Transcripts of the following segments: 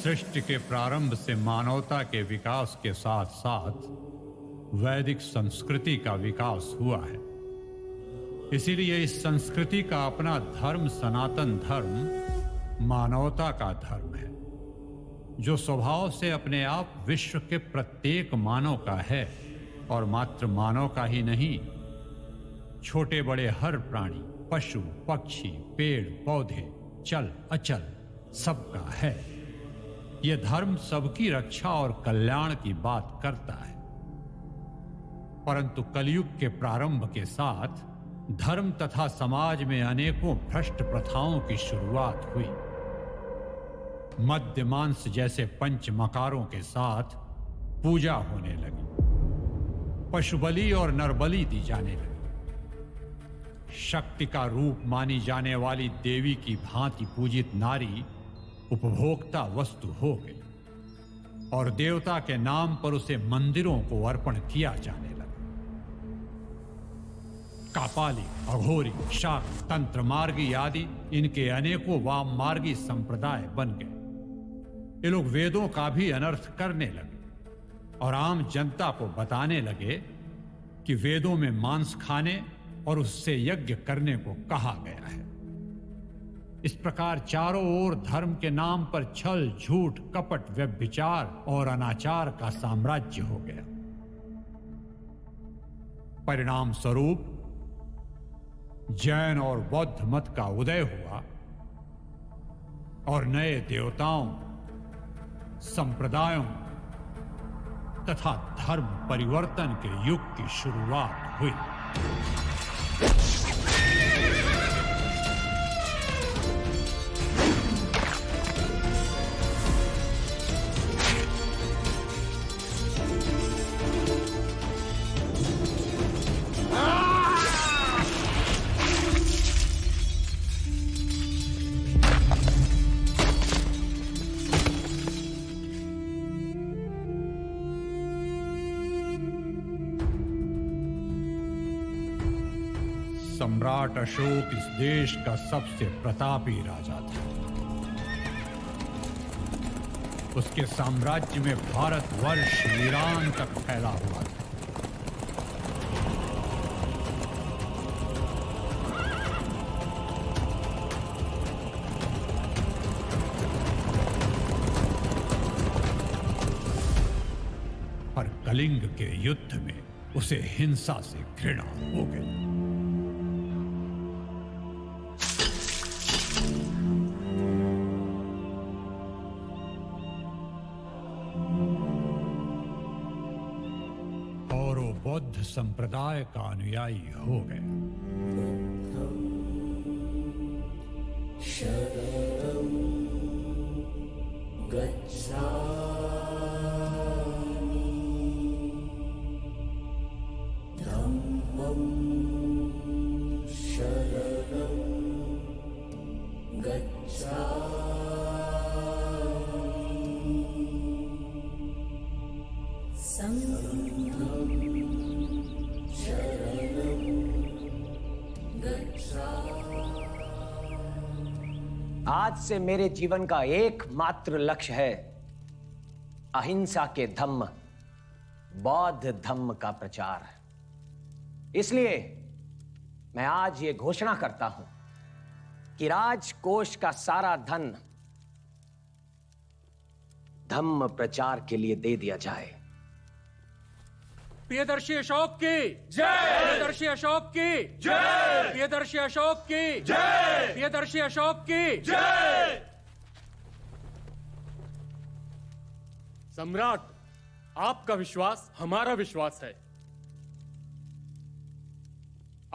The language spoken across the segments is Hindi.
सृष्टि के प्रारंभ से मानवता के विकास के साथ साथ वैदिक संस्कृति का विकास हुआ है। इसीलिए इस संस्कृति का अपना धर्म, सनातन धर्म, मानवता का धर्म है, जो स्वभाव से अपने आप विश्व के प्रत्येक मानव का है, और मात्र मानव का ही नहीं, छोटे बड़े हर प्राणी, पशु पक्षी, पेड़ पौधे, चल अचल सबका है। यह धर्म सबकी रक्षा और कल्याण की बात करता है। परंतु कलयुग के प्रारंभ के साथ धर्म तथा समाज में अनेकों भ्रष्ट प्रथाओं की शुरुआत हुई। मद्य मांस जैसे पंच मकारों के साथ पूजा होने लगी, पशु बलि और नरबलि दी जाने लगी। शक्ति का रूप मानी जाने वाली देवी की भांति पूजित नारी उपभोक्ता वस्तु हो गई, और देवता के नाम पर उसे मंदिरों को अर्पण किया जाने लगा। कापाली, अघोरी, शाक, तंत्र मार्गी आदि इनके अनेकों वाम मार्गी संप्रदाय बन गए। ये लोग वेदों का भी अनर्थ करने लगे और आम जनता को बताने लगे कि वेदों में मांस खाने और उससे यज्ञ करने को कहा गया है। इस प्रकार चारों ओर धर्म के नाम पर छल, झूठ, कपट, व्यभिचार और अनाचार का साम्राज्य हो गया। परिणाम स्वरूप जैन और बौद्ध मत का उदय हुआ और नए देवताओं, संप्रदायों तथा धर्म परिवर्तन के युग की शुरुआत हुई। सम्राट अशोक इस देश का सबसे प्रतापी राजा था। उसके साम्राज्य में भारतवर्ष ईरान तक फैला हुआ था। पर कलिंग के युद्ध में उसे हिंसा से घृणा हो गई। बौद्ध संप्रदाय का अनुयायी हो गए। शरणं गच्छामि धम्मं शरणं गच्छामि संघं आज से मेरे जीवन का एकमात्र लक्ष्य है अहिंसा के धम्म, बौद्ध धम्म का प्रचार। इसलिए मैं आज ये घोषणा करता हूं कि राजकोष का सारा धन धम्म प्रचार के लिए दे दिया जाए। प्रियदर्शी अशोक की जय, प्रियदर्शी अशोक की जय, प्रियदर्शी अशोक की जय, प्रियदर्शी अशोक की जय। सम्राट, आपका विश्वास हमारा विश्वास है।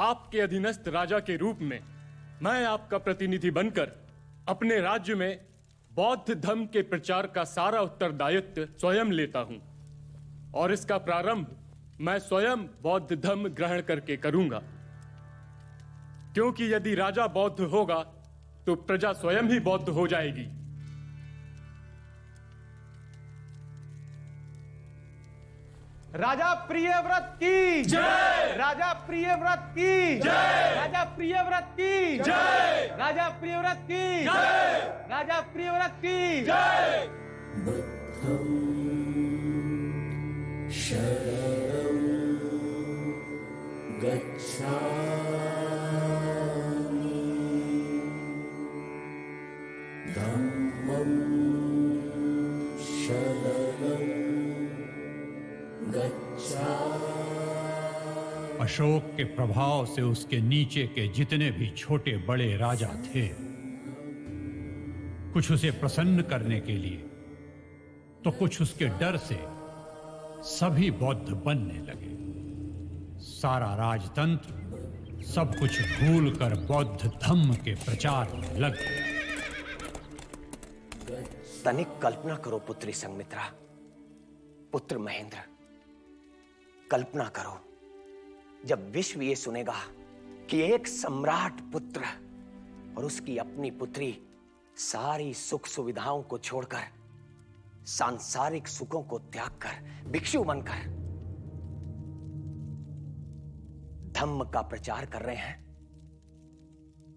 आपके अधीनस्थ राजा के रूप में मैं आपका प्रतिनिधि बनकर अपने राज्य में बौद्ध धर्म के प्रचार का सारा उत्तरदायित्व स्वयं लेता हूं, और इसका प्रारंभ मैं स्वयं बौद्ध धर्म ग्रहण करके करूंगा। क्योंकि यदि राजा बौद्ध होगा तो प्रजा स्वयं ही बौद्ध हो जाएगी। राजा प्रियव्रत की जय, राजा प्रियव्रत की जय, राजा प्रियव्रत की जय, राजा प्रियव्रत की जय, राजा प्रियव्रत की जय। बुद्धं शरणं गच्छामि धम्मं शरणं गच्छामि। अशोक के प्रभाव से उसके नीचे के जितने भी छोटे बड़े राजा थे, कुछ उसे प्रसन्न करने के लिए तो कुछ उसके डर से सभी बौद्ध बनने लगे। सारा राजतंत्र सब कुछ भूलकर बौद्ध धम्म के प्रचार में लग गया। तनिक कल्पना करो पुत्री संघमित्रा, पुत्र महेंद्र, कल्पना करो जब विश्व ये सुनेगा कि एक सम्राट पुत्र और उसकी अपनी पुत्री सारी सुख सुविधाओं को छोड़कर, सांसारिक सुखों को त्याग कर, भिक्षु बनकर धम्म का प्रचार कर रहे हैं,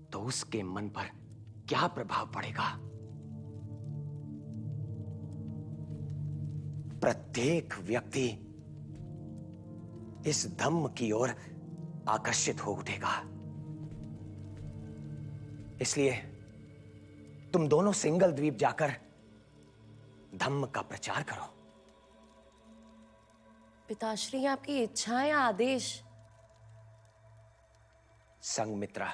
तो उसके मन पर क्या प्रभाव पड़ेगा? प्रत्येक व्यक्ति इस धम्म की ओर आकर्षित हो उठेगा। इसलिए तुम दोनों सिंगल द्वीप जाकर धम्म का प्रचार करो। पिताश्री, आपकी इच्छा या आदेश? संघमित्रा,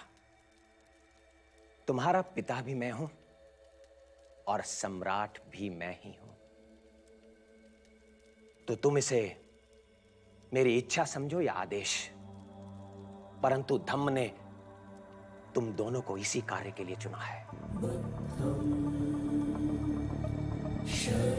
तुम्हारा पिता भी मैं हूं और सम्राट भी मैं ही हूं, तो तुम इसे मेरी इच्छा समझो या आदेश, परंतु धम्म ने तुम दोनों को इसी कार्य के लिए चुना है। शरणं